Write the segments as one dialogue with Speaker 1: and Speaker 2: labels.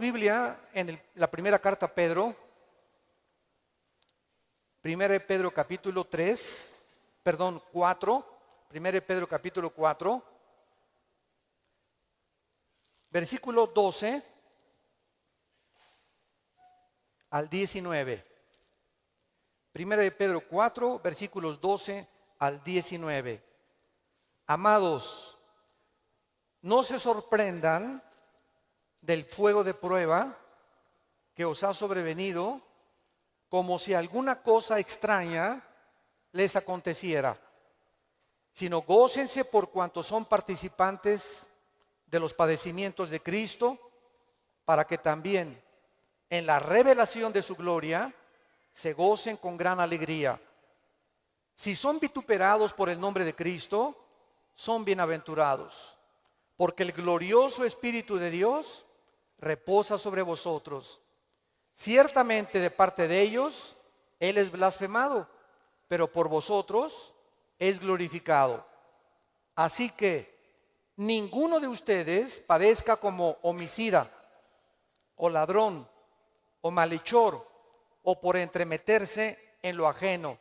Speaker 1: Biblia en la primera carta a Pedro, primera de Pedro capítulo 4, primera de Pedro capítulo 4, versículo 12 al 19. Primera de Pedro 4, versículos 12 al 19. Amados, no se sorprendan del fuego de prueba que os ha sobrevenido, como si alguna cosa extraña les aconteciera, sino gócense por cuanto son participantes de los padecimientos de Cristo, para que también en la revelación de su gloria se gocen con gran alegría. Si son vituperados por el nombre de Cristo, son bienaventurados, porque el glorioso Espíritu de Dios reposa sobre vosotros. Ciertamente de parte de ellos Él es blasfemado, pero por vosotros es glorificado. Así que ninguno de ustedes padezca como homicida, o ladrón, o malhechor, o por entremeterse en lo ajeno.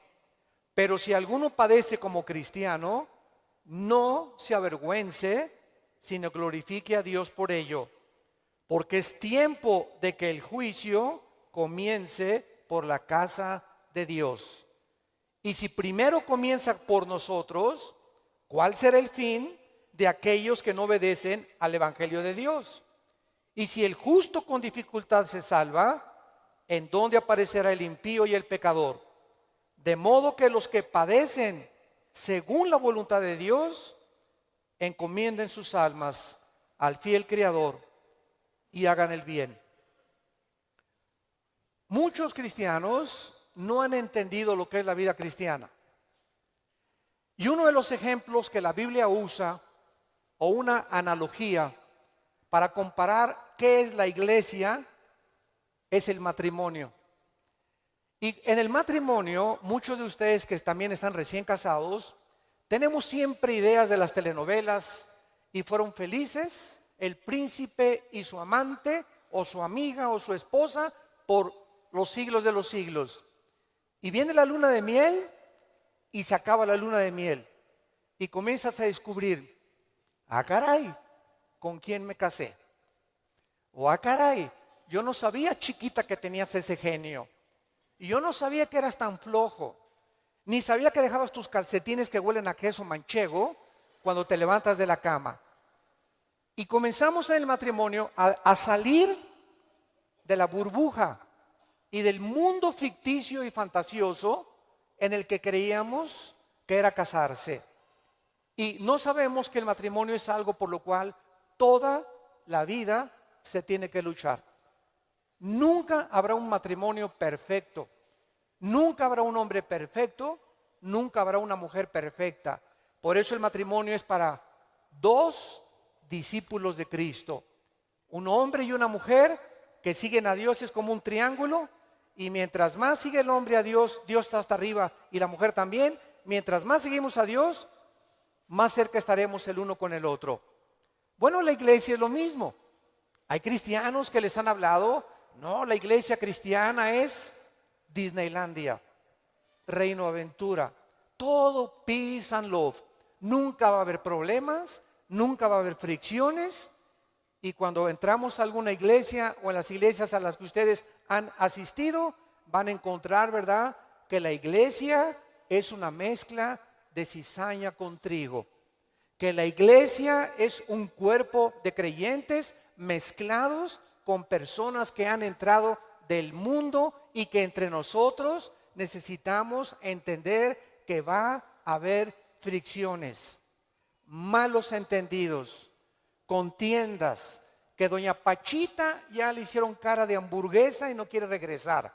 Speaker 1: Pero si alguno padece como cristiano, no se avergüence, sino glorifique a Dios por ello. Porque es tiempo de que el juicio comience por la casa de Dios. Y si primero comienza por nosotros, ¿cuál será el fin de aquellos que no obedecen al Evangelio de Dios? Y si el justo con dificultad se salva, ¿en dónde aparecerá el impío y el pecador? De modo que los que padecen según la voluntad de Dios, encomienden sus almas al fiel Creador y hagan el bien. Muchos cristianos no han entendido lo que es la vida cristiana. Y uno de los ejemplos que la Biblia usa, o una analogía para comparar qué es la iglesia, es el matrimonio. Y en el matrimonio, muchos de ustedes que también están recién casados, tenemos siempre ideas de las telenovelas, y fueron felices el príncipe y su amante, o su amiga, o su esposa, por los siglos de los siglos. Y viene la luna de miel, y se acaba la luna de miel, y comienzas a descubrir: ah, caray, ¿con quién me casé? O ah, caray, yo no sabía, chiquita, que tenías ese genio. Y yo no sabía que eras tan flojo. Ni sabía que dejabas tus calcetines que huelen a queso manchego cuando te levantas de la cama. Y comenzamos en el matrimonio a salir de la burbuja y del mundo ficticio y fantasioso en el que creíamos que era casarse. Y no sabemos que el matrimonio es algo por lo cual toda la vida se tiene que luchar. Nunca habrá un matrimonio perfecto, nunca habrá un hombre perfecto, nunca habrá una mujer perfecta. Por eso el matrimonio es para dos discípulos de Cristo, un hombre y una mujer que siguen a Dios. Es como un triángulo, y mientras más sigue el hombre a Dios, Dios está hasta arriba, y la mujer también. Mientras más seguimos a Dios, más cerca estaremos el uno con el otro. Bueno, la iglesia es lo mismo. Hay cristianos que les han hablado: no, la iglesia cristiana es Disneylandia, Reino Aventura, todo peace and love. Nunca va a haber problemas, nunca va a haber fricciones. Y cuando entramos a alguna iglesia, o en las iglesias a las que ustedes han asistido, van a encontrar, ¿verdad?, que la iglesia es una mezcla de cizaña con trigo. Que la iglesia es un cuerpo de creyentes mezclados con personas que han entrado del mundo, y que entre nosotros necesitamos entender que va a haber fricciones, malos entendidos, contiendas, que doña Pachita ya le hicieron cara de hamburguesa y no quiere regresar.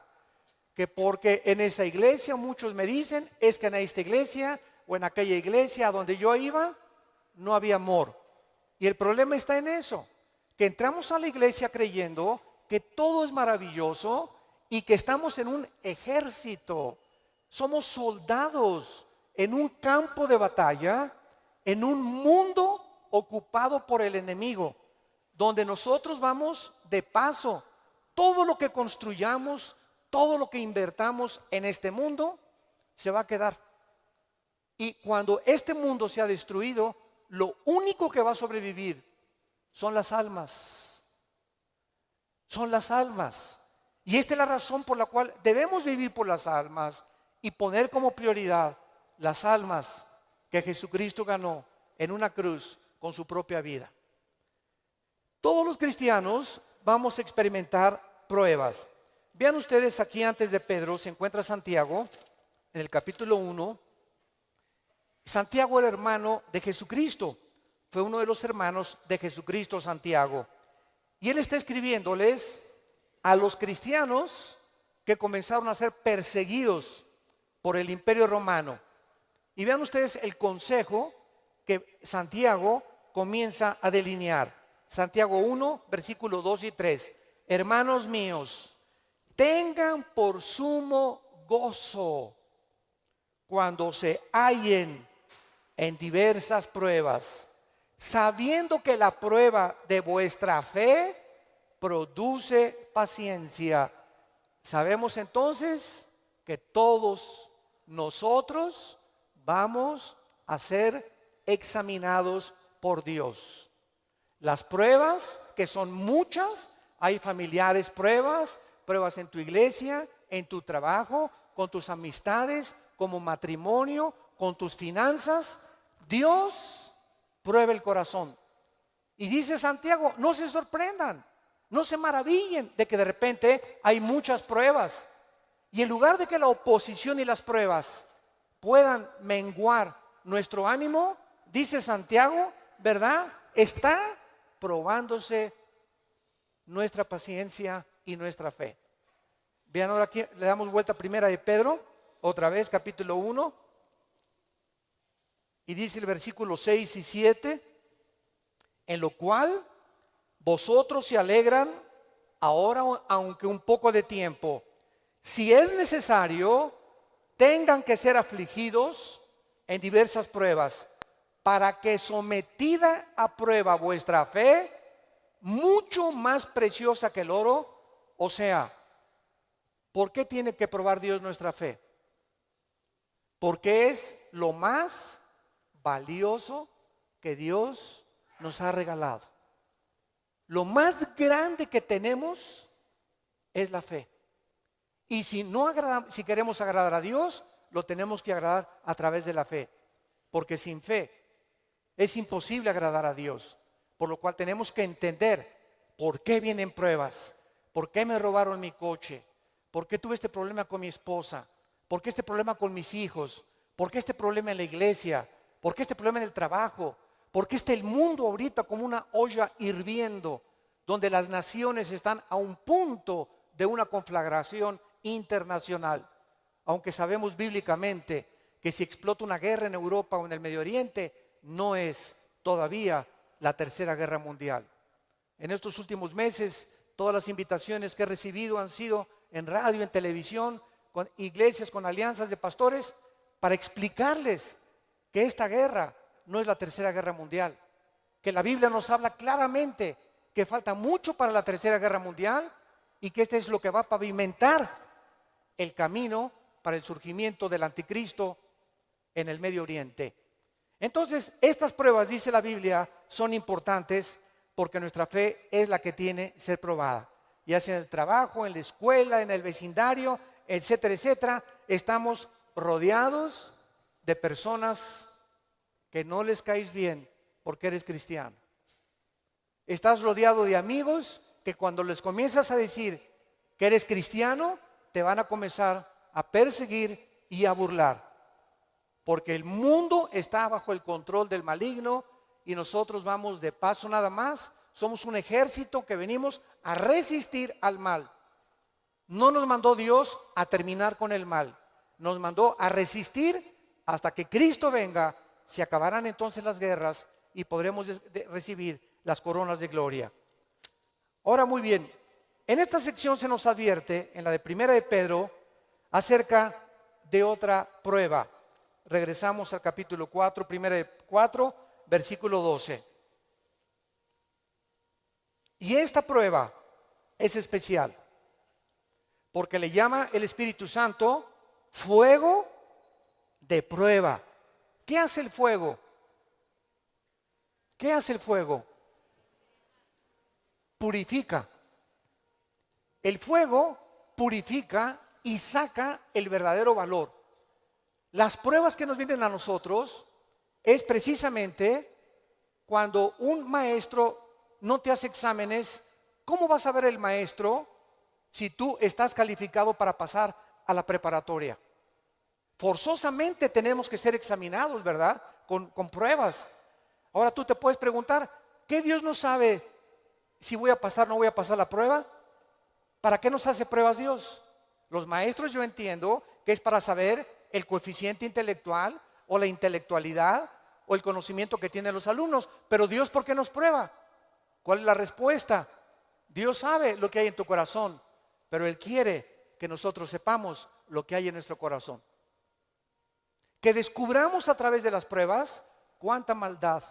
Speaker 1: Que porque en esa iglesia, muchos me dicen, es que en esta iglesia o en aquella iglesia a donde yo iba no había amor. Y el problema está en eso, que entramos a la iglesia creyendo que todo es maravilloso y que estamos en un ejército. Somos soldados en un campo de batalla, en un mundo ocupado por el enemigo. donde nosotros vamos de paso. Todo lo que construyamos, todo lo que invertamos en este mundo, se va a quedar. Y cuando este mundo sea destruido, lo único que va a sobrevivir son las almas. Son las almas. Y esta es la razón por la cual debemos vivir por las almas y poner como prioridad las almas que Jesucristo ganó en una cruz con su propia vida. Todos los cristianos vamos a experimentar pruebas. Vean ustedes aquí antes de Pedro se encuentra Santiago en el capítulo 1. Santiago era hermano de Jesucristo. Fue uno de los hermanos de Jesucristo, Santiago. Y él está escribiéndoles a los cristianos que comenzaron a ser perseguidos por el Imperio Romano. Y vean ustedes el consejo que Santiago comienza a delinear. Santiago 1, versículos 2 y 3. Hermanos míos, tengan por sumo gozo cuando se hallen en diversas pruebas, sabiendo que la prueba de vuestra fe produce paciencia. Sabemos entonces que todos nosotros vamos a ser examinados por Dios. Las pruebas, que son muchas, hay familiares pruebas, pruebas en tu iglesia, en tu trabajo, con tus amistades, como matrimonio, con tus finanzas. Dios prueba el corazón. Y dice Santiago, no se sorprendan, no se maravillen de que de repente hay muchas pruebas. Y en lugar de que la oposición y las pruebas puedan menguar nuestro ánimo, dice Santiago, ¿verdad? Está probándose nuestra paciencia y nuestra fe. Vean ahora aquí, le damos vuelta a primera de Pedro, otra vez, capítulo 1. Y dice el versículo 6 y 7, en lo cual vosotros se alegran ahora, aunque un poco de tiempo. Si es necesario, tengan que ser afligidos en diversas pruebas, para que sometida a prueba vuestra fe, mucho más preciosa que el oro, o sea, ¿por qué tiene que probar Dios nuestra fe? Porque es lo más valioso que Dios nos ha regalado. Lo más grande que tenemos es la fe. Y si queremos agradar a Dios, lo tenemos que agradar a través de la fe. Porque sin fe es imposible agradar a Dios. Por lo cual tenemos que entender por qué vienen pruebas, por qué me robaron mi coche, por qué tuve este problema con mi esposa, por qué este problema con mis hijos, por qué este problema en la iglesia, por qué este problema en el trabajo, por qué está el mundo ahorita como una olla hirviendo, donde las naciones están a un punto de una conflagración internacional. Aunque sabemos bíblicamente que si explota una guerra en Europa o en el Medio Oriente, no es todavía la tercera guerra mundial. En estos últimos meses, todas las invitaciones que he recibido han sido en radio, en televisión, con iglesias, con alianzas de pastores, para explicarles que esta guerra no es la tercera guerra mundial, que la Biblia nos habla claramente que falta mucho para la tercera guerra mundial y que este es lo que va a pavimentar el camino para el surgimiento del anticristo en el Medio Oriente. Entonces, estas pruebas, dice la Biblia, son importantes porque nuestra fe es la que tiene que ser probada. Ya sea en el trabajo, en la escuela, en el vecindario, etcétera, etcétera, estamos rodeados de personas que no les caes bien porque eres cristiano. Estás rodeado de amigos que cuando les comienzas a decir que eres cristiano, te van a comenzar a perseguir y a burlar. Porque el mundo está bajo el control del maligno y nosotros vamos de paso nada más. Somos un ejército que venimos a resistir al mal. No nos mandó Dios a terminar con el mal. Nos mandó a resistir hasta que Cristo venga. Se acabarán entonces las guerras y podremos recibir las coronas de gloria. Ahora, muy bien, en esta sección se nos advierte, en la de primera de Pedro, acerca de otra prueba. Regresamos al capítulo 4, primera de 4, versículo 12. Y esta prueba es especial porque le llama el Espíritu Santo fuego de prueba. ¿Qué hace el fuego? ¿Qué hace el fuego? Purifica. El fuego purifica y saca el verdadero valor. Las pruebas que nos vienen a nosotros es precisamente cuando un maestro no te hace exámenes. ¿Cómo vas a ver el maestro si tú estás calificado para pasar a la preparatoria? Forzosamente tenemos que ser examinados, ¿verdad? Con pruebas. Ahora tú te puedes preguntar, ¿qué Dios no sabe si voy a pasar o no voy a pasar la prueba? ¿Para qué nos hace pruebas Dios? Los maestros, yo entiendo que es para saber el coeficiente intelectual o la intelectualidad o el conocimiento que tienen los alumnos. Pero Dios, ¿por qué nos prueba? ¿Cuál es la respuesta? Dios sabe lo que hay en tu corazón, pero Él quiere que nosotros sepamos lo que hay en nuestro corazón. Que descubramos a través de las pruebas cuánta maldad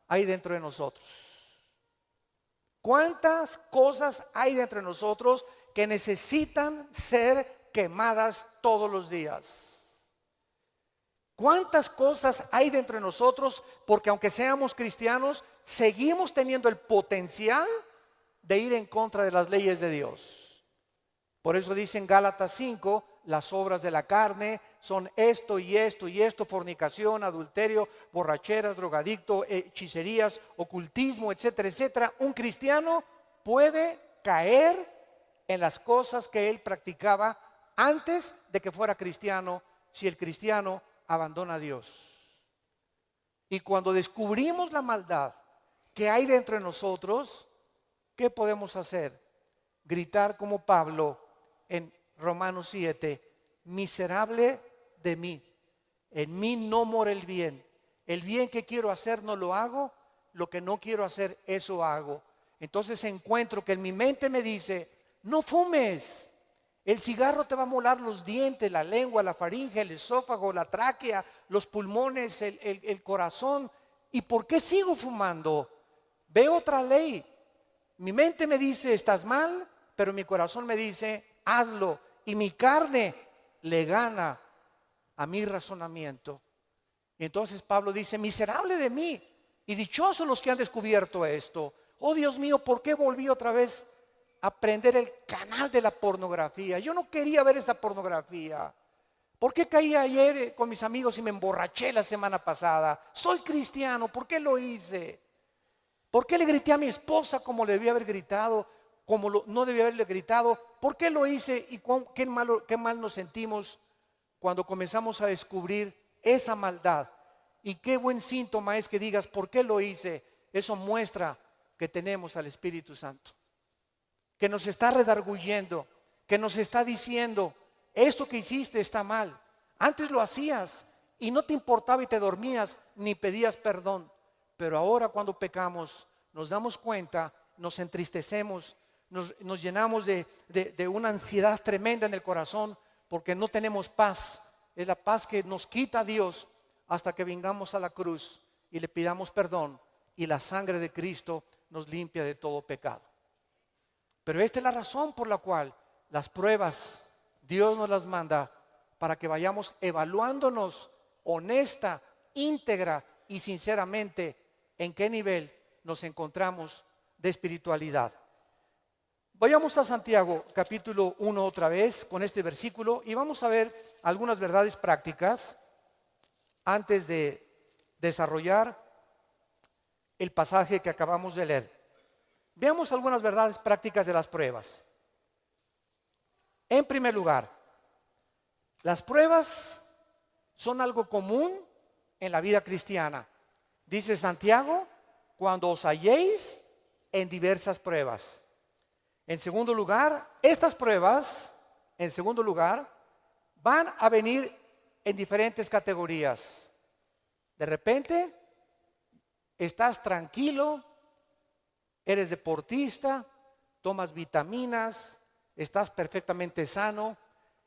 Speaker 1: hay dentro de nosotros. Cuántas cosas hay dentro de nosotros que necesitan ser quemadas todos los días. Cuántas cosas hay dentro de nosotros porque aunque seamos cristianos, seguimos teniendo el potencial de ir en contra de las leyes de Dios. Por eso dice en Gálatas 5, las obras de la carne son esto y esto y esto: fornicación, adulterio, borracheras, drogadicto, hechicerías, ocultismo, etcétera, etcétera. Un cristiano puede caer en las cosas que él practicaba antes de que fuera cristiano, si el cristiano abandona a Dios. Y cuando descubrimos la maldad que hay dentro de nosotros, ¿qué podemos hacer? Gritar como Pablo en Romanos 7, miserable de mí, en mí no mora el bien que quiero hacer no lo hago, lo que no quiero hacer eso hago. Entonces encuentro que en mi mente me dice, no fumes, el cigarro te va a molar los dientes, la lengua, la faringe, el esófago, la tráquea, los pulmones, el corazón. ¿Y por qué sigo fumando? Veo otra ley. Mi mente me dice, estás mal, pero mi corazón me dice, hazlo. Y mi carne le gana a mi razonamiento. Y entonces Pablo dice, miserable de mí, y dichosos los que han descubierto esto. Oh Dios mío, ¿por qué volví otra vez a prender el canal de la pornografía? Yo no quería ver esa pornografía. ¿Por qué caí ayer con mis amigos y me emborraché la semana pasada? Soy cristiano, ¿por qué lo hice? ¿Por qué le grité a mi esposa como le debía haber gritado? No debía haberle gritado. ¿Por qué lo hice? Y qué mal nos sentimos cuando comenzamos a descubrir esa maldad. Y qué buen síntoma es que digas, ¿por qué lo hice? Eso muestra que tenemos al Espíritu Santo, que nos está redarguyendo, que nos está diciendo, esto que hiciste está mal. Antes lo hacías y no te importaba y te dormías ni pedías perdón. Pero ahora cuando pecamos nos damos cuenta, nos entristecemos, nos llenamos de una ansiedad tremenda en el corazón porque no tenemos paz. Es la paz que nos quita Dios hasta que vengamos a la cruz y le pidamos perdón y la sangre de Cristo nos limpia de todo pecado. Pero esta es la razón por la cual las pruebas Dios nos las manda, para que vayamos evaluándonos honesta, íntegra y sinceramente en qué nivel nos encontramos de espiritualidad. Vayamos a Santiago capítulo 1 otra vez con este versículo y vamos a ver algunas verdades prácticas antes de desarrollar el pasaje que acabamos de leer. Veamos algunas verdades prácticas de las pruebas. En primer lugar, las pruebas son algo común en la vida cristiana. Dice Santiago, cuando os halléis en diversas pruebas. En segundo lugar, estas pruebas, van a venir en diferentes categorías. De repente, estás tranquilo, eres deportista, tomas vitaminas, estás perfectamente sano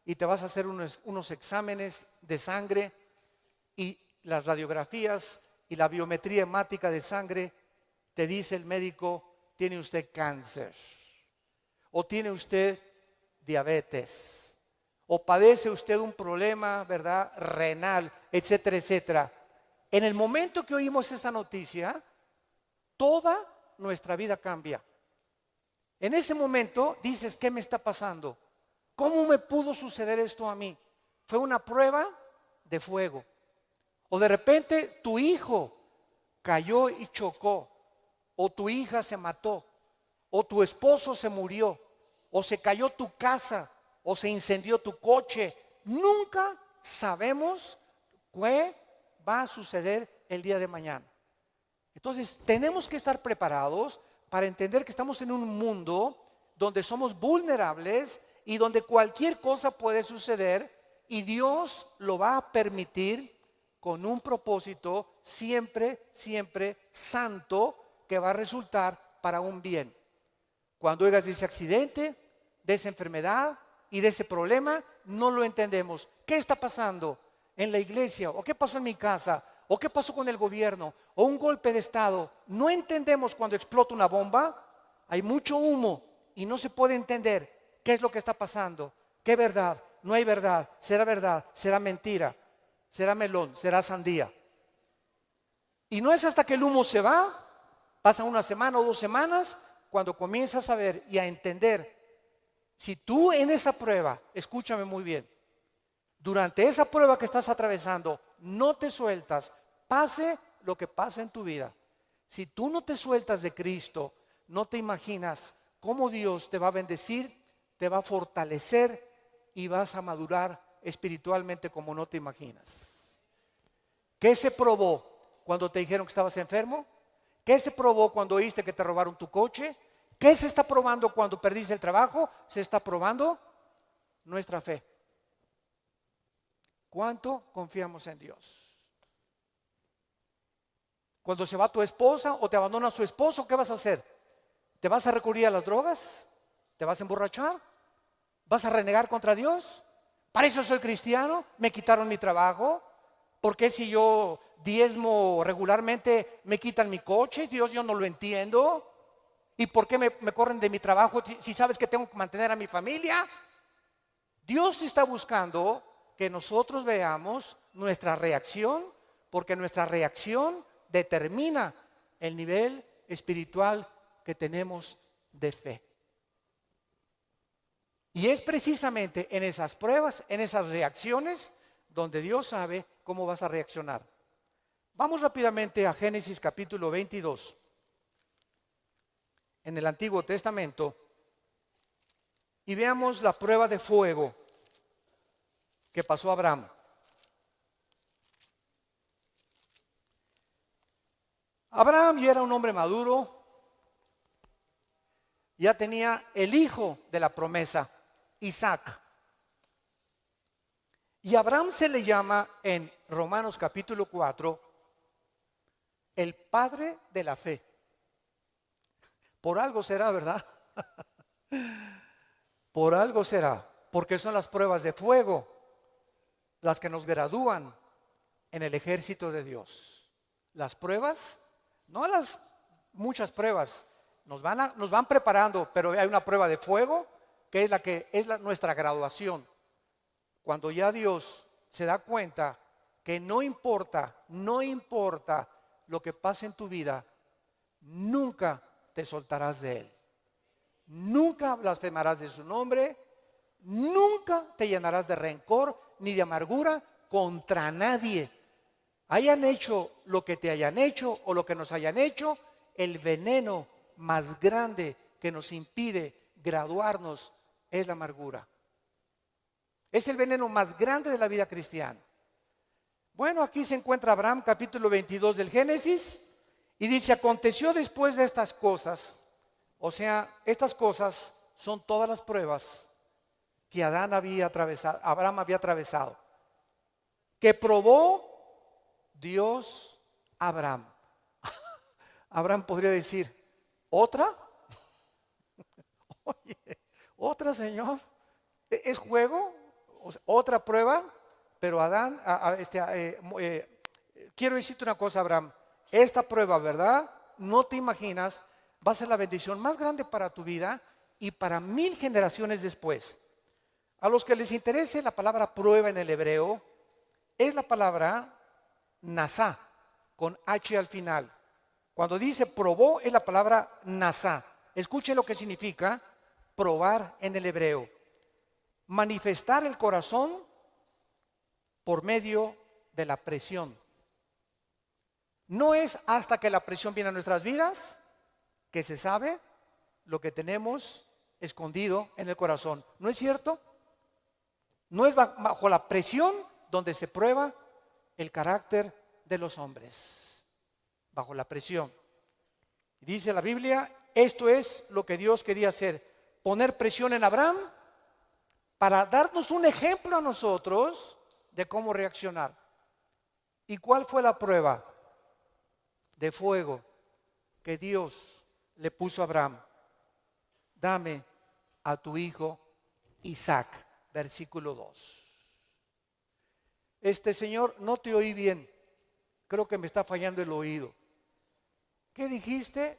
Speaker 1: y te vas a hacer unos exámenes de sangre y las radiografías y la biometría hemática de sangre te dice el médico tiene usted cáncer, o tiene usted diabetes, o padece usted un problema, ¿verdad?, renal, etcétera, etcétera. En el momento que oímos esta noticia, toda nuestra vida cambia. En ese momento dices, ¿qué me está pasando? ¿Cómo me pudo suceder esto a mí? Fue una prueba de fuego. O de repente tu hijo cayó y chocó, o tu hija se mató, o tu esposo se murió, o se cayó tu casa, o se incendió tu coche. Nunca sabemos qué va a suceder el día de mañana. Entonces tenemos que estar preparados para entender que estamos en un mundo donde somos vulnerables y donde cualquier cosa puede suceder, y Dios lo va a permitir con un propósito siempre, siempre santo, que va a resultar para un bien. Cuando oigas de ese accidente, de esa enfermedad y de ese problema, no lo entendemos. ¿Qué está pasando en la iglesia? ¿O qué pasó en mi casa? ¿O qué pasó con el gobierno? ¿O un golpe de estado? No entendemos cuando explota una bomba. Hay mucho humo y no se puede entender qué es lo que está pasando. ¿Qué verdad? No hay verdad. ¿Será mentira? ¿Será melón? ¿Será sandía? Y no es hasta que el humo se va, pasa una semana o 2 semanas, cuando comienzas a ver y a entender. Si tú en esa prueba, escúchame muy bien, durante esa prueba que estás atravesando, no te sueltas, pase lo que pase en tu vida. Si tú no te sueltas de Cristo, no te imaginas cómo Dios te va a bendecir, te va a fortalecer y vas a madurar espiritualmente como no te imaginas. ¿Qué se probó cuando te dijeron que estabas enfermo? ¿Qué se probó cuando oíste que te robaron tu coche? ¿Qué se está probando cuando perdiste el trabajo? Se está probando nuestra fe. ¿Cuánto confiamos en Dios? Cuando se va tu esposa o te abandona su esposo, ¿qué vas a hacer? ¿Te vas a recurrir a las drogas? ¿Te vas a emborrachar? ¿Vas a renegar contra Dios? ¿Para eso soy cristiano? ¿Me quitaron mi trabajo? ¿Por qué si yo diezmo regularmente me quitan mi coche? Dios, yo no lo entiendo. ¿Y por qué me corren de mi trabajo si sabes que tengo que mantener a mi familia? Dios está buscando que nosotros veamos nuestra reacción, porque nuestra reacción determina el nivel espiritual que tenemos de fe. Y es precisamente en esas pruebas, en esas reacciones, donde Dios sabe cómo vas a reaccionar. Vamos rápidamente a Génesis capítulo 22. En el Antiguo Testamento, y veamos la prueba de fuego que pasó a Abraham. Abraham ya era un hombre maduro, ya tenía el hijo de la promesa, Isaac. Y Abraham se le llama en Romanos capítulo 4 el padre de la fe. Por algo será, ¿verdad? Por algo será, porque son las pruebas de fuego las que nos gradúan en el ejército de Dios. Las pruebas, no las muchas pruebas, nos van preparando, pero hay una prueba de fuego que es nuestra graduación. Cuando ya Dios se da cuenta que no importa lo que pase en tu vida, nunca te soltarás de Él. Nunca blasfemarás de su nombre, nunca te llenarás de rencor ni de amargura contra nadie. Hayan hecho lo que te hayan hecho o lo que nos hayan hecho, el veneno más grande que nos impide graduarnos es la amargura. Es el veneno más grande de la vida cristiana. Bueno, aquí se encuentra Abraham, capítulo 22 del Génesis, y dice: aconteció después de estas cosas, o sea, estas cosas son todas las pruebas que Abraham había atravesado, que probó Dios a Abraham. Abraham podría decir: ¿otra? Oye, ¿otra, Señor? ¿Es juego? O sea, ¿otra prueba? Pero Adán, quiero decirte una cosa, Abraham. Esta prueba, ¿verdad? No te imaginas va a ser la bendición más grande para tu vida y para 1000 generaciones después. A los que les interese la palabra prueba en el hebreo, es la palabra nasá, con H al final. Cuando dice probó, es la palabra nasá. Escuchen lo que significa probar en el hebreo. Manifestar el corazón por medio de la presión. No es hasta que la presión viene a nuestras vidas que se sabe lo que tenemos escondido en el corazón. ¿No es cierto? No es bajo la presión donde se prueba el carácter de los hombres. Bajo la presión. Dice la Biblia, esto es lo que Dios quería hacer, poner presión en Abraham para darnos un ejemplo a nosotros de cómo reaccionar. ¿Y cuál fue la prueba de fuego que Dios le puso a Abraham? Dame a tu hijo Isaac, versículo 2. Señor, no te oí bien, creo que me está fallando el oído. ¿Qué dijiste?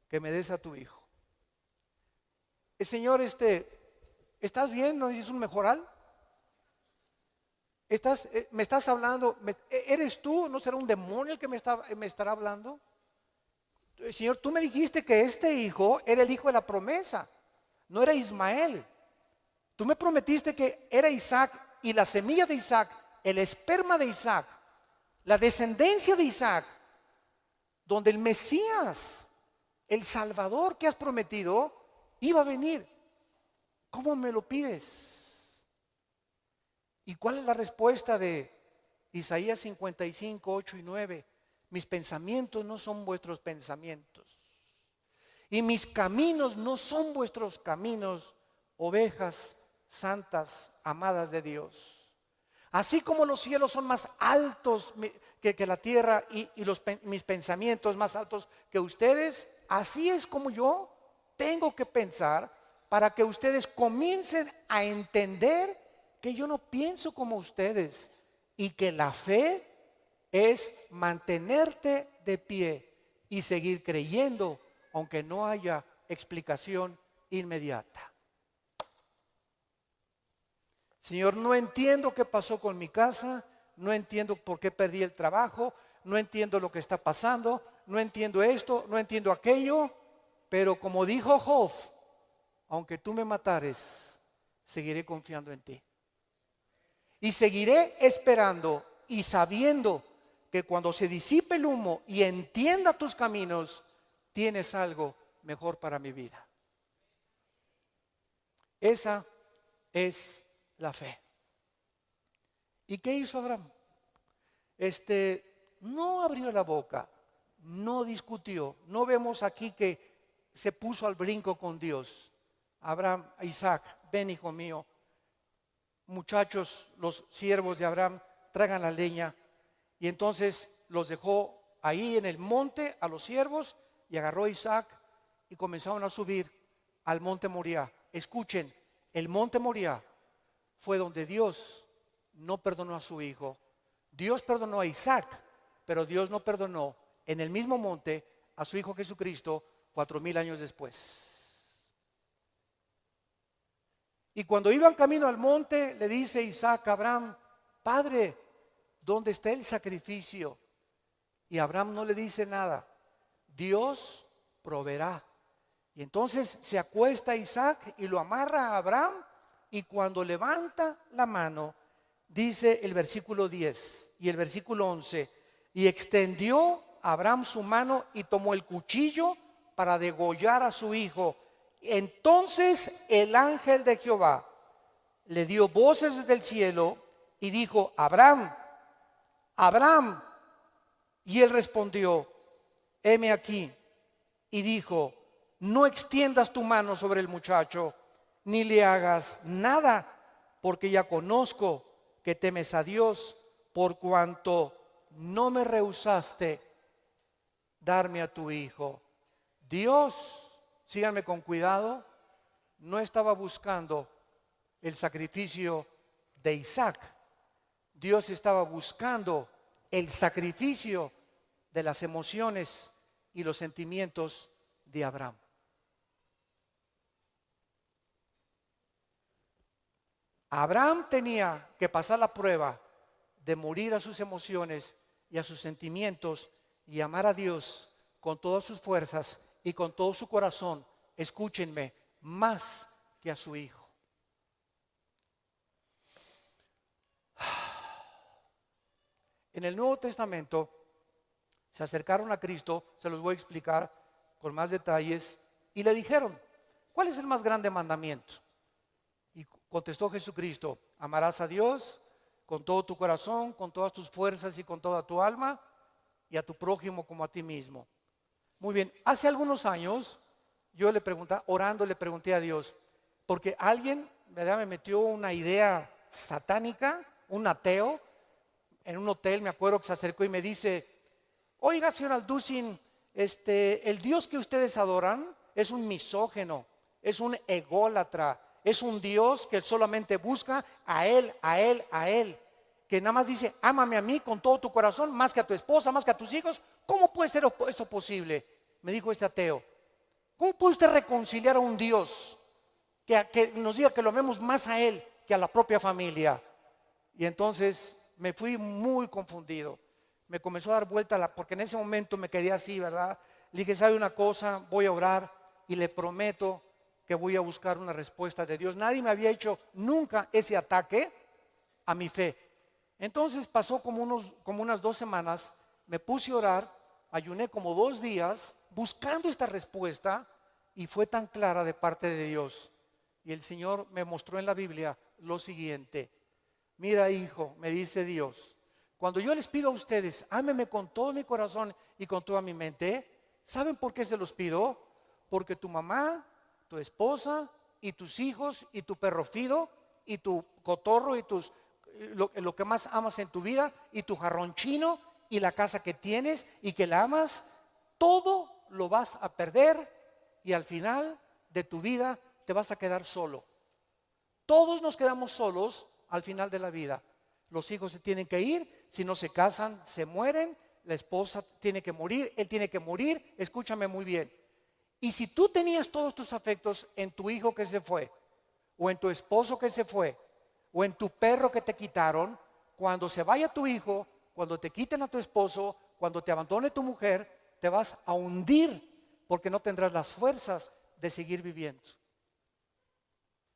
Speaker 1: Que me des a tu hijo. Señor, ¿estás bien? ¿No necesitas un mejoral? ¿Me estás hablando? ¿Eres tú? ¿No será un demonio el que me estará hablando? Señor, tú me dijiste que este hijo era el hijo de la promesa, no era Ismael. Tú me prometiste que era Isaac y la semilla de Isaac, el esperma de Isaac, la descendencia de Isaac, donde el Mesías, el Salvador que has prometido, iba a venir. ¿Cómo me lo pides? ¿Y cuál es la respuesta de Isaías 55, 8 y 9? Mis pensamientos no son vuestros pensamientos, y mis caminos no son vuestros caminos, ovejas santas, amadas de Dios. Así como los cielos son más altos que la tierra y mis pensamientos más altos que ustedes, así es como yo tengo que pensar para que ustedes comiencen a entender que yo no pienso como ustedes y que la fe es mantenerte de pie y seguir creyendo aunque no haya explicación inmediata. Señor, no entiendo qué pasó con mi casa, no entiendo por qué perdí el trabajo, no entiendo lo que está pasando, no entiendo esto, no entiendo aquello, pero como dijo Job, aunque tú me matares, seguiré confiando en ti. Y seguiré esperando y sabiendo que cuando se disipe el humo y entienda tus caminos, tienes algo mejor para mi vida. Esa es la fe. ¿Y qué hizo Abraham? No abrió la boca, no discutió. No vemos aquí que se puso al brinco con Dios. Abraham, Isaac, ven hijo mío. Muchachos, los siervos de Abraham, traigan la leña. Y entonces los dejó ahí en el monte a los siervos y agarró a Isaac y comenzaron a subir al monte Moriah. Escuchen, el monte Moriah fue donde Dios no perdonó a su hijo. Dios perdonó a Isaac, pero Dios no perdonó en el mismo monte a su hijo Jesucristo 4000 años después. Y cuando iban camino al monte, le dice Isaac a Abraham: Padre, ¿dónde está el sacrificio? Y Abraham no le dice nada. Dios proveerá. Y entonces se acuesta Isaac y lo amarra a Abraham. Y cuando levanta la mano, dice el versículo 10 y el versículo 11: y extendió Abraham su mano y tomó el cuchillo para degollar a su hijo. Entonces el ángel de Jehová le dio voces desde el cielo y dijo: Abraham, Abraham. Y él respondió: heme aquí. Y dijo: no extiendas tu mano sobre el muchacho, ni le hagas nada, porque ya conozco que temes a Dios, por cuanto no me rehusaste darme a tu hijo. Dios, síganme con cuidado, no estaba buscando el sacrificio de Isaac. Dios estaba buscando el sacrificio de las emociones y los sentimientos de Abraham. Abraham tenía que pasar la prueba de morir a sus emociones y a sus sentimientos y amar a Dios con todas sus fuerzas y con todo su corazón, escúchenme, más que a su hijo. En el Nuevo Testamento se acercaron a Cristo, se los voy a explicar con más detalles, y le dijeron: ¿cuál es el más grande mandamiento? Y contestó Jesucristo: amarás a Dios con todo tu corazón, con todas tus fuerzas y con toda tu alma, y a tu prójimo como a ti mismo. Muy bien, hace algunos años yo le pregunté, orando le pregunté a Dios, porque alguien, ¿verdad?, me metió una idea satánica, un ateo, en un hotel. Me acuerdo que se acercó y me dice: oiga, señor Alducin, el Dios que ustedes adoran es un misógeno, es un ególatra, es un Dios que solamente busca a Él, a Él, a Él, que nada más dice: ámame a mí con todo tu corazón, más que a tu esposa, más que a tus hijos. ¿Cómo puede ser esto posible? Me dijo este ateo. ¿Cómo puede usted reconciliar a un Dios que nos diga que lo amemos más a Él que a la propia familia? Y entonces me fui muy confundido. Me comenzó a dar vuelta porque en ese momento me quedé así, ¿verdad? Le dije: ¿sabe una cosa? Voy a orar y le prometo que voy a buscar una respuesta de Dios. Nadie me había hecho nunca ese ataque a mi fe. Entonces pasó como unas 2 semanas, me puse a orar, ayuné como 2 días buscando esta respuesta, y fue tan clara de parte de Dios. Y el Señor me mostró en la Biblia lo siguiente: mira, hijo, me dice Dios, cuando yo les pido a ustedes: ámenme con todo mi corazón y con toda mi mente, ¿saben por qué se los pido? Porque tu mamá, tu esposa y tus hijos y tu perro Fido y tu cotorro y lo que más amas en tu vida y tu jarrón chino y la casa que tienes y que la amas, todo lo vas a perder y al final de tu vida te vas a quedar solo. Todos nos quedamos solos al final de la vida. Los hijos se tienen que ir, si no se casan se mueren, la esposa tiene que morir, él tiene que morir. Escúchame muy bien. Y si tú tenías todos tus afectos en tu hijo que se fue, o en tu esposo que se fue, o en tu perro que te quitaron, cuando se vaya tu hijo, cuando te quiten a tu esposo, cuando te abandone tu mujer, te vas a hundir, porque no tendrás las fuerzas de seguir viviendo.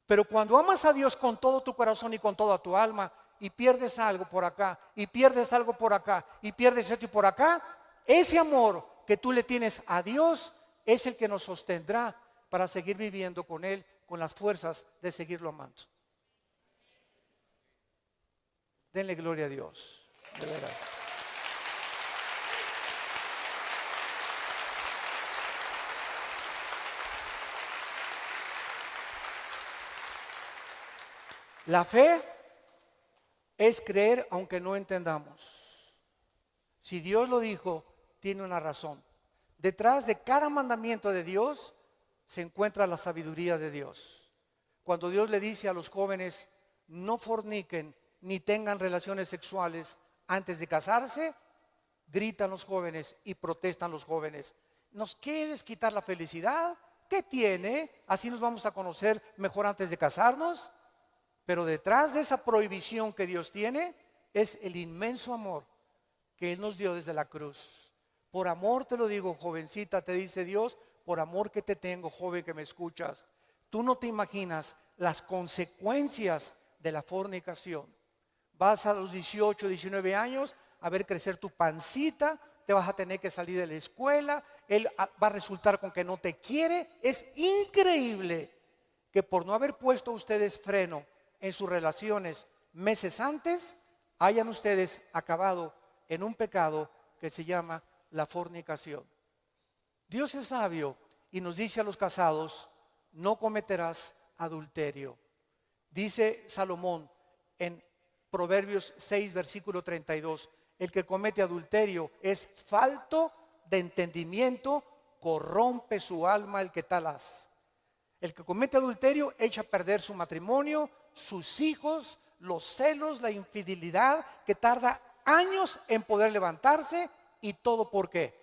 Speaker 1: Pero cuando amas a Dios con todo tu corazón y con toda tu alma, y pierdes algo por acá, y pierdes algo por acá, y pierdes esto y por acá, ese amor que tú le tienes a Dios es el que nos sostendrá para seguir viviendo con Él, con las fuerzas de seguirlo amando. Denle gloria a Dios, de verdad. La fe es creer aunque no entendamos. Si Dios lo dijo, tiene una razón. Detrás de cada mandamiento de Dios se encuentra la sabiduría de Dios. Cuando Dios le dice a los jóvenes: no forniquen ni tengan relaciones sexuales antes de casarse, gritan los jóvenes y protestan los jóvenes: ¿nos quieres quitar la felicidad? ¿Qué tiene? ¿Así nos vamos a conocer mejor antes de casarnos? Pero detrás de esa prohibición que Dios tiene es el inmenso amor que Él nos dio desde la cruz. Por amor te lo digo, jovencita, te dice Dios, por amor que te tengo, joven que me escuchas. Tú no te imaginas las consecuencias de la fornicación. Vas a los 18, 19 años a ver crecer tu pancita, te vas a tener que salir de la escuela, él va a resultar con que no te quiere. Es increíble que por no haber puesto ustedes freno en sus relaciones meses antes, hayan ustedes acabado en un pecado que se llama la fornicación. Dios es sabio y nos dice a los casados: no cometerás adulterio. Dice Salomón en Proverbios 6, versículo 32: el que comete adulterio es falto de entendimiento, corrompe su alma el que tal hace. El que comete adulterio echa a perder su matrimonio, sus hijos, los celos, la infidelidad, que tarda años en poder levantarse. ¿Y todo por qué?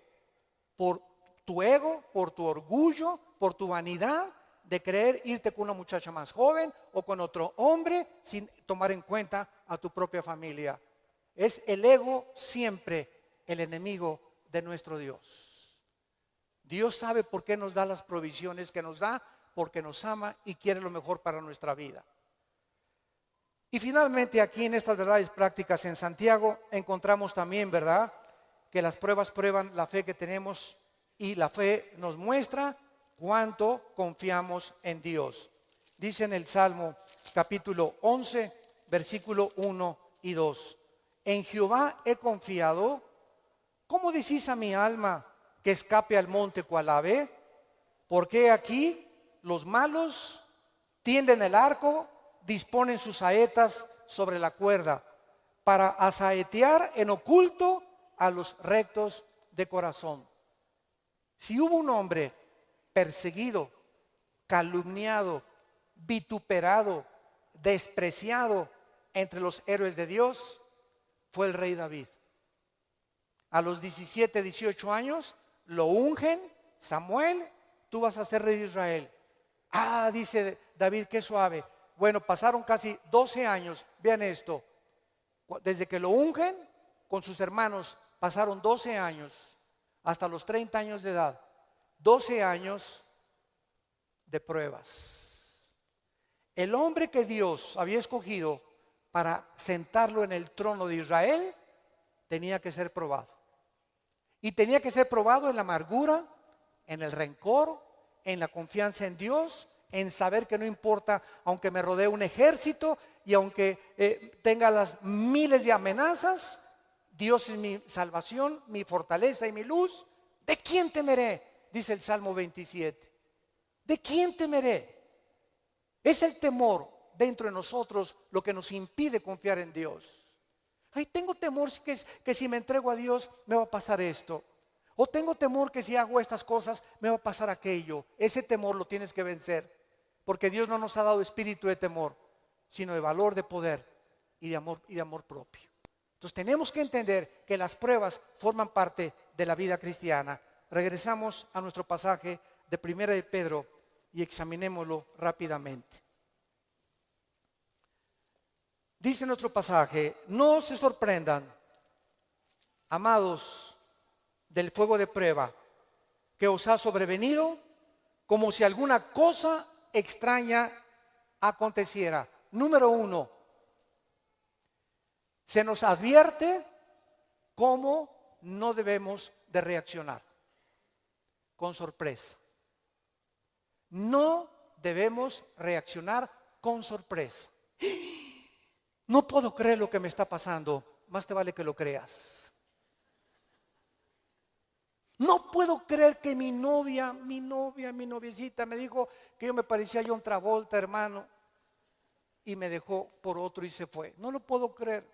Speaker 1: Por tu ego, por tu orgullo, por tu vanidad de querer irte con una muchacha más joven o con otro hombre sin tomar en cuenta a tu propia familia. Es el ego siempre el enemigo de nuestro Dios. Dios sabe por qué nos da las provisiones que nos da, porque nos ama y quiere lo mejor para nuestra vida. Y finalmente aquí en estas verdades prácticas en Santiago encontramos también, ¿verdad?, que las pruebas prueban la fe que tenemos y la fe nos muestra cuánto confiamos en Dios. Dice en el Salmo capítulo 11, versículo 1 y 2. En Jehová he confiado. ¿Cómo decís a mi alma que escape al monte cual ave? Porque aquí los malos tienden el arco, disponen sus saetas sobre la cuerda para asaetear en oculto a los rectos de corazón. Si hubo un hombre perseguido, calumniado, vituperado, despreciado entre los héroes de Dios, fue el rey David. A los 17, 18 años lo ungen, Samuel, tú vas a ser rey de Israel. Dice David, qué suave. Bueno, pasaron casi 12 años, vean esto, desde que lo ungen con sus hermanos, pasaron 12 años, hasta los 30 años de edad, 12 años de pruebas. El hombre que Dios había escogido para sentarlo en el trono de Israel, tenía que ser probado. Y tenía que ser probado en la amargura, en el rencor, en la confianza en Dios, en saber que no importa, aunque me rodee un ejército y aunque tenga las miles de amenazas, Dios es mi salvación, mi fortaleza y mi luz. ¿De quién temeré? Dice el Salmo 27. ¿De quién temeré? Es el temor dentro de nosotros lo que nos impide confiar en Dios. Tengo temor que si me entrego a Dios me va a pasar esto. O tengo temor que si hago estas cosas me va a pasar aquello. Ese temor lo tienes que vencer, porque Dios no nos ha dado espíritu de temor, sino de valor, de poder y de amor propio. Entonces tenemos que entender que las pruebas forman parte de la vida cristiana. Regresamos a nuestro pasaje de Primera de Pedro y examinémoslo rápidamente. Dice nuestro pasaje: no se sorprendan, amados, del fuego de prueba que os ha sobrevenido, como si alguna cosa extraña aconteciera. Número 1, se nos advierte cómo no debemos de reaccionar: con sorpresa. No debemos reaccionar con sorpresa. No puedo creer lo que me está pasando. Más te vale que lo creas. No puedo creer que mi noviecita me dijo que yo me parecía a John Travolta, hermano, y me dejó por otro y se fue. No lo puedo creer.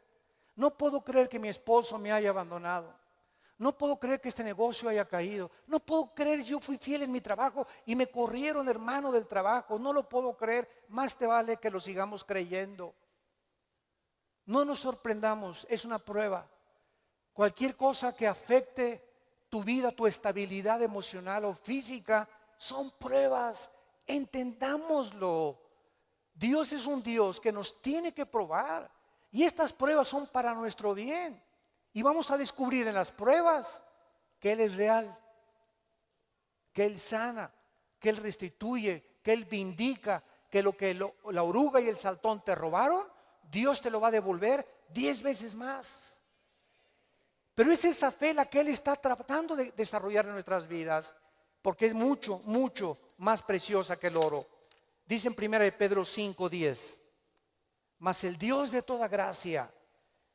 Speaker 1: No puedo creer que mi esposo me haya abandonado. No puedo creer que este negocio haya caído. No puedo creer, yo fui fiel en mi trabajo y me corrieron, hermano, del trabajo. No lo puedo creer. Más te vale que lo sigamos creyendo. No nos sorprendamos, es una prueba. Cualquier cosa que afecte tu vida, tu estabilidad emocional o física, son pruebas. Entendámoslo. Dios es un Dios que nos tiene que probar. Y estas pruebas son para nuestro bien. Y vamos a descubrir en las pruebas que Él es real, que Él sana, que Él restituye, que Él vindica, que lo que la oruga y el saltón te robaron, Dios te lo va a devolver 10 veces más. Pero es esa fe la que Él está tratando de desarrollar en nuestras vidas, porque es mucho, mucho más preciosa que el oro. Dice en 1 Pedro 5:10: mas el Dios de toda gracia,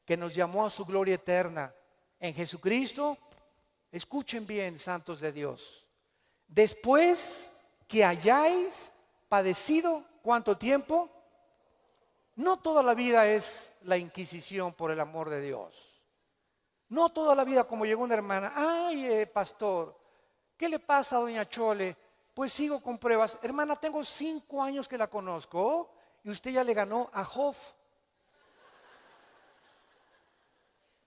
Speaker 1: que nos llamó a su gloria eterna en Jesucristo, escuchen bien, santos de Dios, después que hayáis padecido, ¿cuánto tiempo? No toda la vida es la inquisición, por el amor de Dios. No toda la vida, como llegó una hermana: pastor, ¿qué le pasa a doña Chole? Pues sigo con pruebas. Hermana, tengo 5 años que la conozco y usted ya le ganó a Job.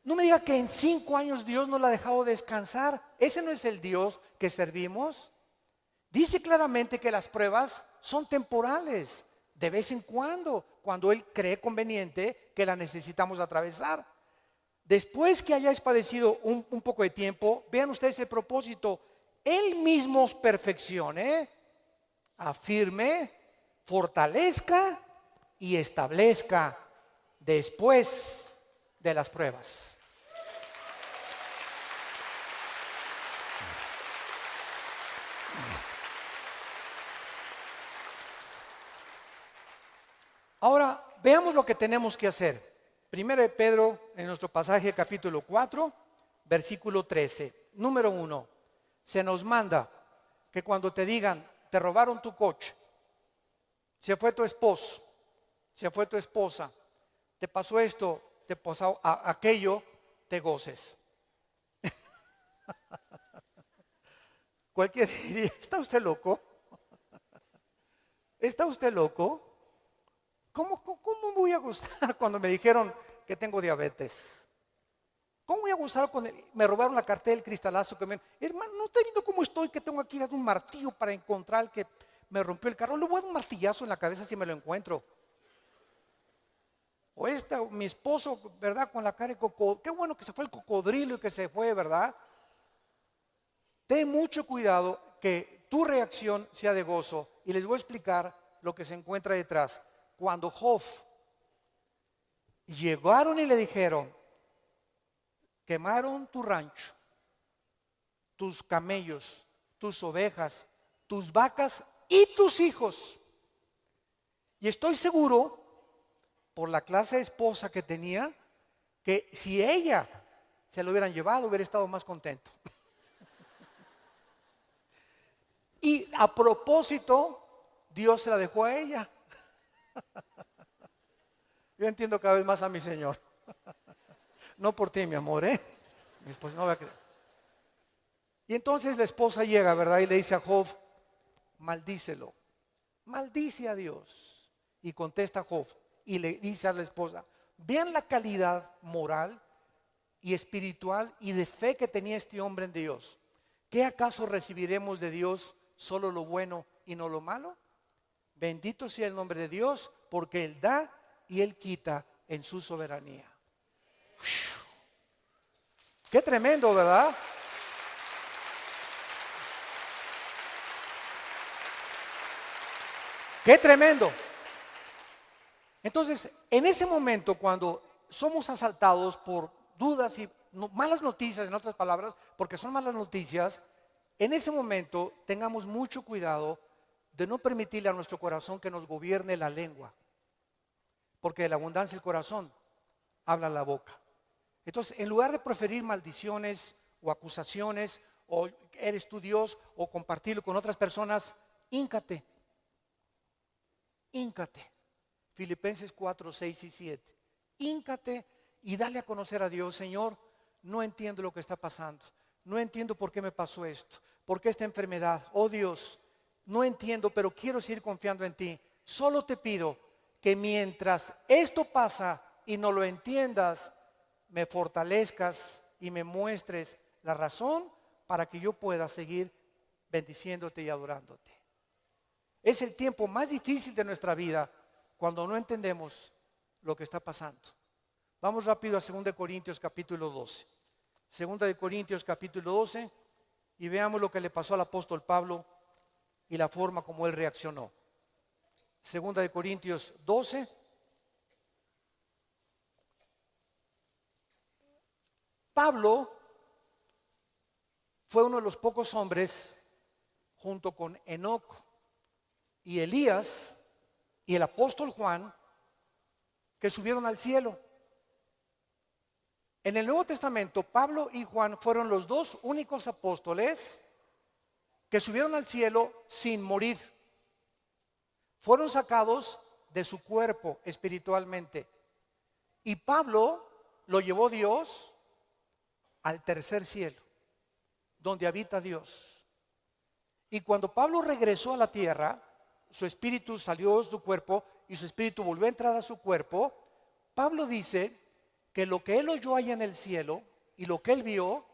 Speaker 1: No me diga que en 5 años Dios no la ha dejado descansar. Ese no es el Dios que servimos. Dice claramente que las pruebas son temporales, de vez en cuando Él cree conveniente que la necesitamos atravesar. Después que hayáis padecido un poco de tiempo, vean ustedes el propósito. Él mismo os perfeccione, afirme, fortalezca y establezca después de las pruebas. Ahora, veamos lo que tenemos que hacer. Primero de Pedro, en nuestro pasaje capítulo 4, versículo 13. Número 1, se nos manda que cuando te digan, te robaron tu coche, se fue tu esposo, se fue tu esposa, te pasó esto, te pasó aquello, te goces. Cualquiera diría, ¿está usted loco? ¿Está usted loco? ¿Cómo voy a gustar cuando me dijeron que tengo diabetes? ¿Cómo voy a gustar cuando me robaron la cartera del cristalazo? Hermano, ¿no está viendo cómo estoy? Que tengo aquí un martillo para encontrar el que me rompió el carro. Le voy a dar un martillazo en la cabeza si me lo encuentro. O mi esposo, ¿verdad? Con la cara de cocodrilo. Qué bueno que se fue el cocodrilo y que se fue, ¿verdad? Ten mucho cuidado que tu reacción sea de gozo. Y les voy a explicar lo que se encuentra detrás. Cuando Job llegaron y le dijeron, quemaron tu rancho, tus camellos, tus ovejas, tus vacas y tus hijos. Y estoy seguro, por la clase de esposa que tenía, que si ella se lo hubieran llevado, hubiera estado más contento. Y a propósito, Dios se la dejó a ella. Yo entiendo cada vez más a mi Señor. No por ti, mi amor, mi esposa no va a creer. Y entonces la esposa llega, ¿verdad? Y le dice a Job, maldícelo, maldice a Dios. Y contesta Job y le dice a la esposa, vean la calidad moral y espiritual y de fe que tenía este hombre en Dios. ¿Qué acaso recibiremos de Dios solo lo bueno y no lo malo? Bendito sea el nombre de Dios, porque Él da y Él quita en su soberanía. Qué tremendo, ¿verdad? Qué tremendo. Entonces, en ese momento, cuando somos asaltados por dudas y malas noticias, en otras palabras, porque son malas noticias, en ese momento tengamos mucho cuidado de no permitirle a nuestro corazón que nos gobierne la lengua, porque de la abundancia del corazón habla la boca. Entonces, en lugar de proferir maldiciones o acusaciones, o eres tú Dios, o compartirlo con otras personas, híncate. Filipenses 4, 6 y 7. Híncate y dale a conocer a Dios. Señor, no entiendo lo que está pasando. No entiendo por qué me pasó esto. ¿Por qué esta enfermedad? Oh Dios, no entiendo, pero quiero seguir confiando en ti. Solo te pido que mientras esto pasa y no lo entiendas, me fortalezcas y me muestres la razón para que yo pueda seguir bendiciéndote y adorándote. Es el tiempo más difícil de nuestra vida cuando no entendemos lo que está pasando. Vamos rápido a 2 Corintios capítulo 12. 2 Corintios capítulo 12 y veamos lo que le pasó al apóstol Pablo y la forma como él reaccionó. 2 Corintios 12. Pablo fue uno de los pocos hombres, junto con Enoc y Elías y el apóstol Juan, que subieron al cielo. En el Nuevo Testamento, Pablo y Juan fueron los dos únicos apóstoles que subieron al cielo sin morir. Fueron sacados de su cuerpo espiritualmente. Y Pablo lo llevó Dios al tercer cielo, donde habita Dios. Y cuando Pablo regresó a la tierra, su espíritu salió de su cuerpo y su espíritu volvió a entrar a su cuerpo. Pablo dice que lo que él oyó allá en el cielo y lo que él vio,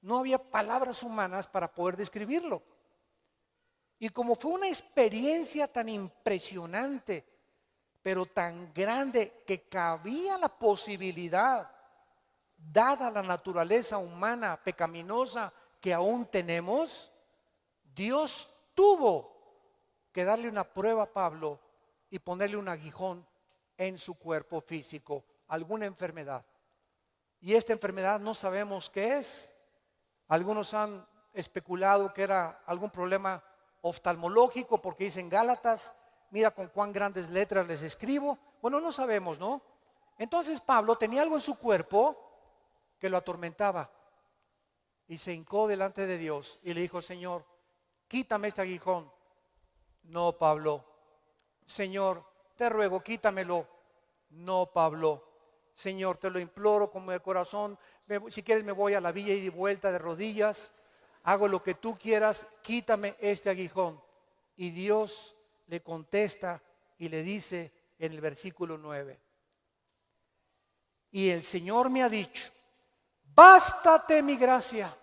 Speaker 1: no había palabras humanas para poder describirlo. Y como fue una experiencia tan impresionante, pero tan grande, que cabía la posibilidad, dada la naturaleza humana pecaminosa que aún tenemos, Dios tuvo que darle una prueba a Pablo y ponerle un aguijón en su cuerpo físico, alguna enfermedad. Y esta enfermedad no sabemos qué es. Algunos han especulado que era algún problema oftalmológico, porque dicen Gálatas, mira con cuán grandes letras les escribo. Bueno, no sabemos, ¿no? Entonces Pablo tenía algo en su cuerpo que lo atormentaba y se hincó delante de Dios y le dijo: Señor, quítame este aguijón. No, Pablo. Señor, te ruego, quítamelo. No, Pablo. Señor, te lo imploro como de corazón. Si quieres me voy a la villa y de vuelta de rodillas. Hago lo que tú quieras, quítame este aguijón. Y Dios le contesta y le dice en el versículo 9: y el Señor me ha dicho, bástate mi gracia.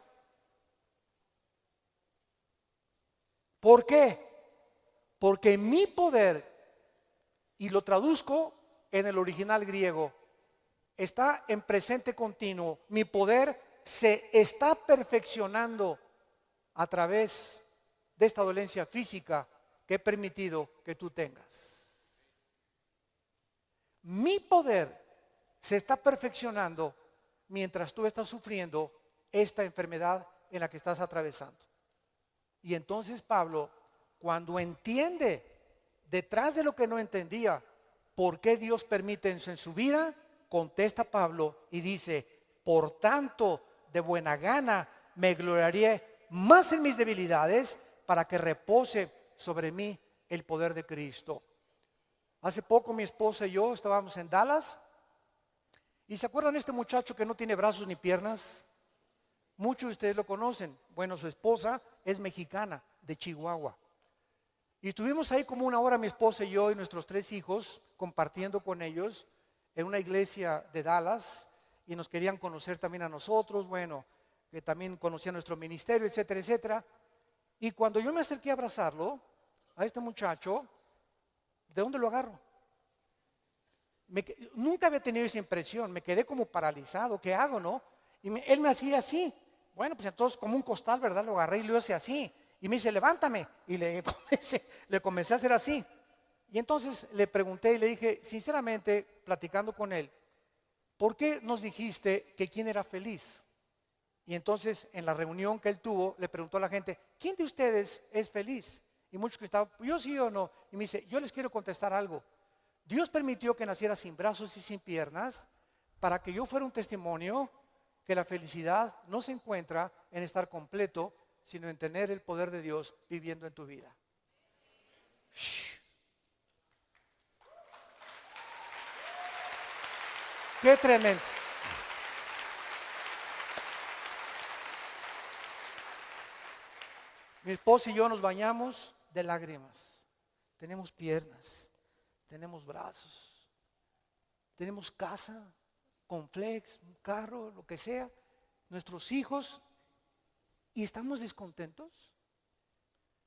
Speaker 1: ¿Por qué? Porque mi poder, y lo traduzco en el original griego, está en presente continuo. Mi poder se está perfeccionando a través de esta dolencia física que he permitido que tú tengas. Mi poder se está perfeccionando mientras tú estás sufriendo esta enfermedad en la que estás atravesando. Y entonces Pablo, cuando entiende, detrás de lo que no entendía, por qué Dios permite eso en su vida, contesta Pablo y dice: por tanto, de buena gana me gloriaré más en mis debilidades, para que repose sobre mí el poder de Cristo. Hace poco mi esposa y yo estábamos en Dallas, y ¿se acuerdan de este muchacho que no tiene brazos ni piernas? Muchos de ustedes lo conocen. Bueno, su esposa es mexicana, de Chihuahua. Y estuvimos ahí como una hora mi esposa y yo y nuestros 3 hijos compartiendo con ellos en una iglesia de Dallas, y nos querían conocer también a nosotros, bueno, que también conocían nuestro ministerio, etcétera, etcétera. Y cuando yo me acerqué a abrazarlo, a este muchacho, ¿de dónde lo agarro? Nunca había tenido esa impresión, me quedé como paralizado. ¿Qué hago, no? Y él me hacía así. Bueno, pues entonces como un costal, ¿verdad? Lo agarré y lo hice así. Y me dice: levántame. Y le comencé a hacer así. Y entonces le pregunté y le dije, sinceramente, platicando con él, ¿por qué nos dijiste que quién era feliz? Y entonces en la reunión que él tuvo, le preguntó a la gente: ¿quién de ustedes es feliz? Y muchos que estaban: yo sí o no. Y me dice: yo les quiero contestar algo. Dios permitió que naciera sin brazos y sin piernas para que yo fuera un testimonio que la felicidad no se encuentra en estar completo, sino en tener el poder de Dios viviendo en tu vida. ¡Qué tremendo! Mi esposa y yo nos bañamos de lágrimas. Tenemos piernas, tenemos brazos, tenemos casa, Conflex, un carro, lo que sea, nuestros hijos, y estamos descontentos.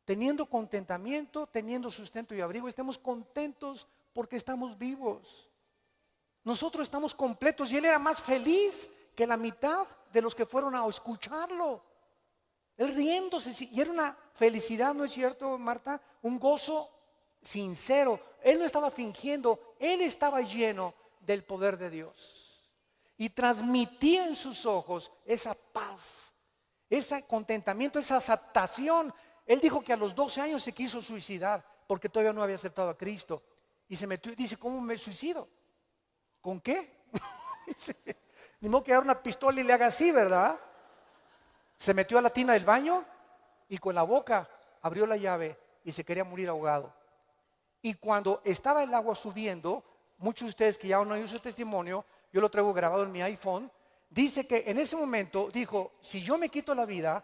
Speaker 1: Teniendo contentamiento, teniendo sustento y abrigo, estamos contentos porque estamos vivos. Nosotros estamos completos, y él era más feliz que la mitad de los que fueron a escucharlo. Él riéndose, y era una felicidad, ¿no es cierto, Marta? Un gozo sincero. Él no estaba fingiendo, él estaba lleno del poder de Dios. Y transmitía en sus ojos esa paz, ese contentamiento, esa aceptación. Él dijo que a los 12 años se quiso suicidar porque todavía no había aceptado a Cristo. Y se metió y dice: ¿cómo me suicido? ¿Con qué? Ni modo que agarre una pistola y le haga así, ¿verdad? Se metió a la tina del baño y con la boca abrió la llave y se quería morir ahogado. Y cuando estaba el agua subiendo, muchos de ustedes que ya no oído su testimonio, yo lo traigo grabado en mi iPhone, dice que en ese momento dijo: si yo me quito la vida,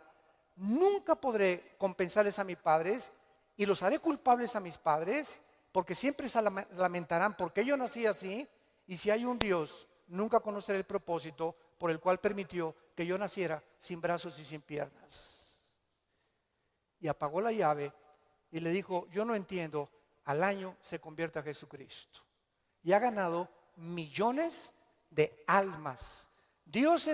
Speaker 1: nunca podré compensarles a mis padres y los haré culpables a mis padres, porque siempre se lamentarán porque yo nací así, y si hay un Dios, nunca conoceré el propósito por el cual permitió que yo naciera sin brazos y sin piernas. Y apagó la llave y le dijo, yo no entiendo, al año se convierte a Jesucristo. Y ha ganado millones de almas. Dios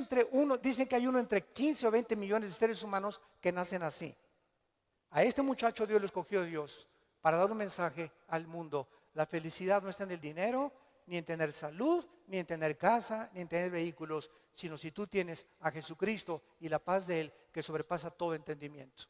Speaker 1: dicen que hay uno entre 15 o 20 millones de seres humanos que nacen así. A este muchacho Dios lo escogió Dios para dar un mensaje al mundo. La felicidad no está en el dinero, ni en tener salud, ni en tener casa, ni en tener vehículos, sino si tú tienes a Jesucristo y la paz de Él que sobrepasa todo entendimiento.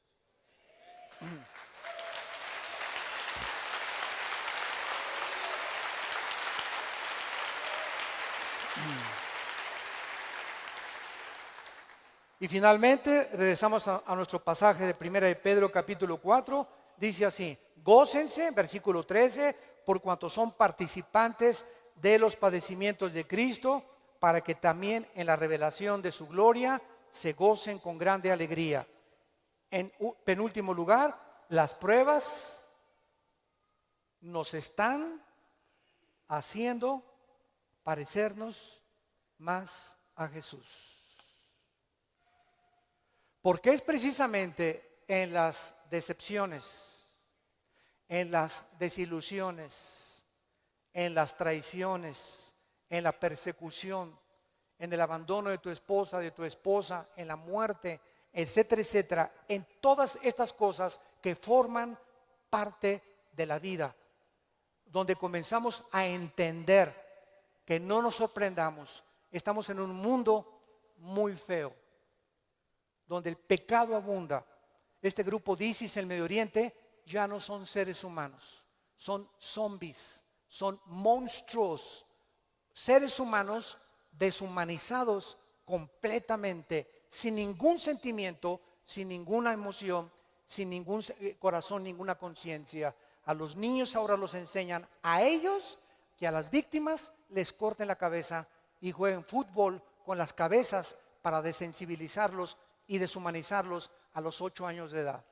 Speaker 1: Y finalmente regresamos a nuestro pasaje de 1 de Pedro capítulo 4, dice así, gócense, versículo 13, por cuanto son participantes de los padecimientos de Cristo, para que también en la revelación de su gloria se gocen con grande alegría. En penúltimo lugar, las pruebas nos están haciendo parecernos más a Jesús. Porque es precisamente en las decepciones, en las desilusiones, en las traiciones, en la persecución, en el abandono de tu esposa, en la muerte, etcétera, etcétera, en todas estas cosas que forman parte de la vida, donde comenzamos a entender que no nos sorprendamos, estamos en un mundo muy feo, donde el pecado abunda. Este grupo de ISIS en el Medio Oriente ya no son seres humanos, son zombies, son monstruos, seres humanos deshumanizados completamente, sin ningún sentimiento, sin ninguna emoción, sin ningún corazón, ninguna conciencia. A los niños ahora los enseñan a ellos que a las víctimas les corten la cabeza y jueguen fútbol con las cabezas para desensibilizarlos y deshumanizarlos a los 8 años de edad.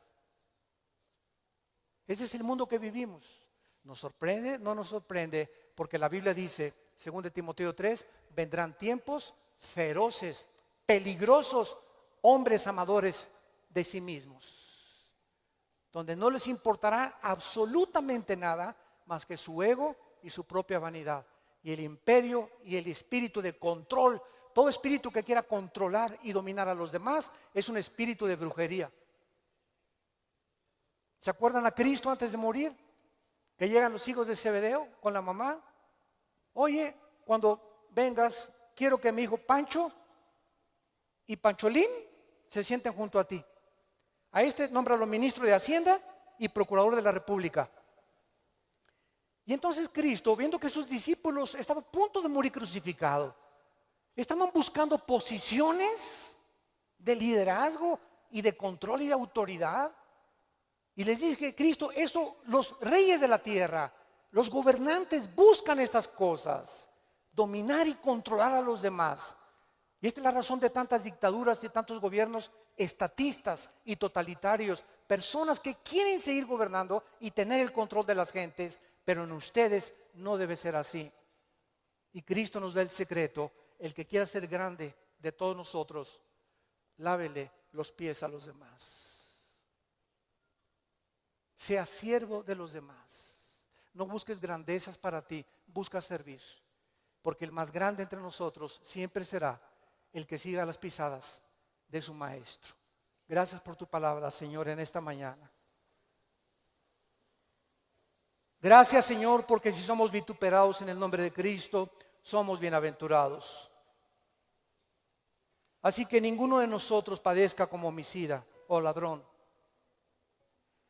Speaker 1: Ese es el mundo que vivimos. ¿Nos sorprende? No nos sorprende, porque la Biblia dice, 2 Timoteo 3, vendrán tiempos feroces, peligrosos, hombres amadores de sí mismos, donde no les importará absolutamente nada más que su ego y su propia vanidad, y el imperio y el espíritu de control. Todo espíritu que quiera controlar y dominar a los demás es un espíritu de brujería. ¿Se acuerdan a Cristo antes de morir? Que llegan los hijos de Zebedeo con la mamá. Oye, cuando vengas, quiero que mi hijo Pancho y Pancholín se sienten junto a ti. A este nómbralo ministro de Hacienda y procurador de la República. Y entonces Cristo, viendo que sus discípulos estaban a punto de morir crucificados, estaban buscando posiciones de liderazgo y de control y de autoridad. Y les dije, Cristo, eso los reyes de la tierra, los gobernantes buscan estas cosas, dominar y controlar a los demás. Y esta es la razón de tantas dictaduras y tantos gobiernos estatistas y totalitarios, personas que quieren seguir gobernando y tener el control de las gentes, pero en ustedes no debe ser así. Y Cristo nos da el secreto. El que quiera ser grande de todos nosotros, lávele los pies a los demás. Sea siervo de los demás. No busques grandezas para ti, busca servir. Porque el más grande entre nosotros siempre será el que siga las pisadas de su maestro. Gracias por tu palabra, Señor, en esta mañana. Gracias, Señor, porque si somos vituperados en el nombre de Cristo, somos bienaventurados. Así que ninguno de nosotros padezca como homicida o ladrón,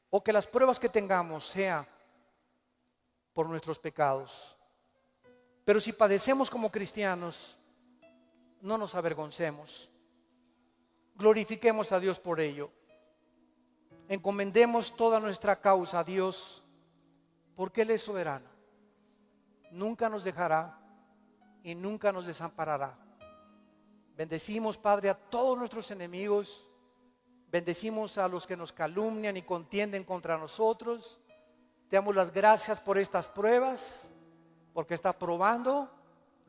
Speaker 1: o que las pruebas que tengamos sea por nuestros pecados. Pero si padecemos como cristianos, no nos avergoncemos. Glorifiquemos a Dios por ello. Encomendemos toda nuestra causa a Dios, porque Él es soberano. Nunca nos dejará y nunca nos desamparará. Bendecimos, Padre, a todos nuestros enemigos. Bendecimos a los que nos calumnian y contienden contra nosotros. Te damos las gracias por estas pruebas, porque está probando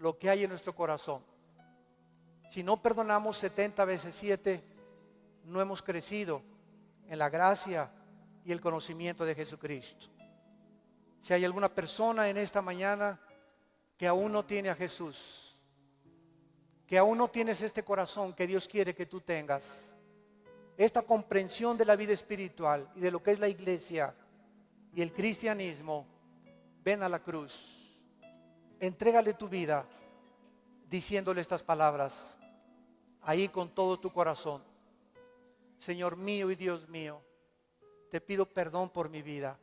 Speaker 1: lo que hay en nuestro corazón. Si no perdonamos 70 veces 7, no hemos crecido en la gracia y el conocimiento de Jesucristo. Si hay alguna persona en esta mañana que aún no tiene a Jesús, que aún no tienes este corazón que Dios quiere que tú tengas, esta comprensión de la vida espiritual y de lo que es la iglesia y el cristianismo, ven a la cruz, entrégale tu vida diciéndole estas palabras ahí con todo tu corazón: Señor mío y Dios mío, te pido perdón por mi vida.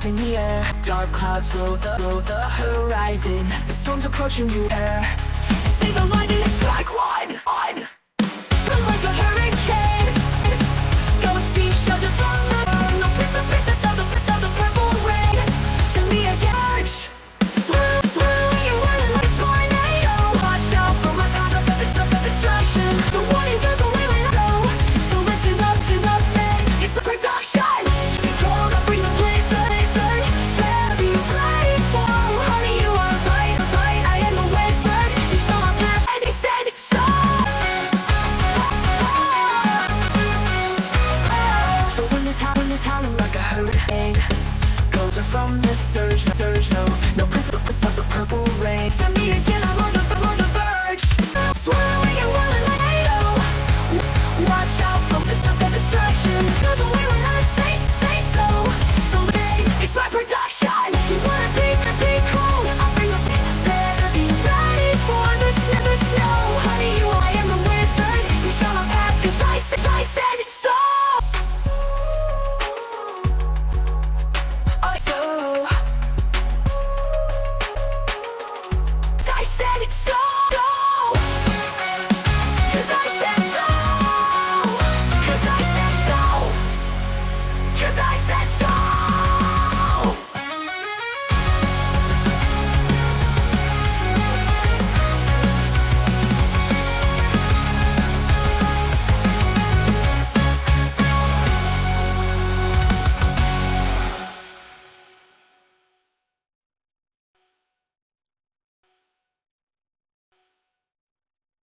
Speaker 2: in the air. Dark clouds fill the horizon. The storm's approaching you air. See the lightning strike one. Feel like a hurricane. Go seek shelter from the storm. No princess of the purple rain. To me again. Swirl, you whirling like a tornado. Watch out for my path of destruction. The warning goes away when I go. So listen up, man. It's the production. Cold up, bring the blaze. Baby, you ready for? Honey, you are right. I am the wizard. You show my past and you said so. The wind is howling like a hurricane. Golden from the surge, no purpose of the purple rain. Send me again.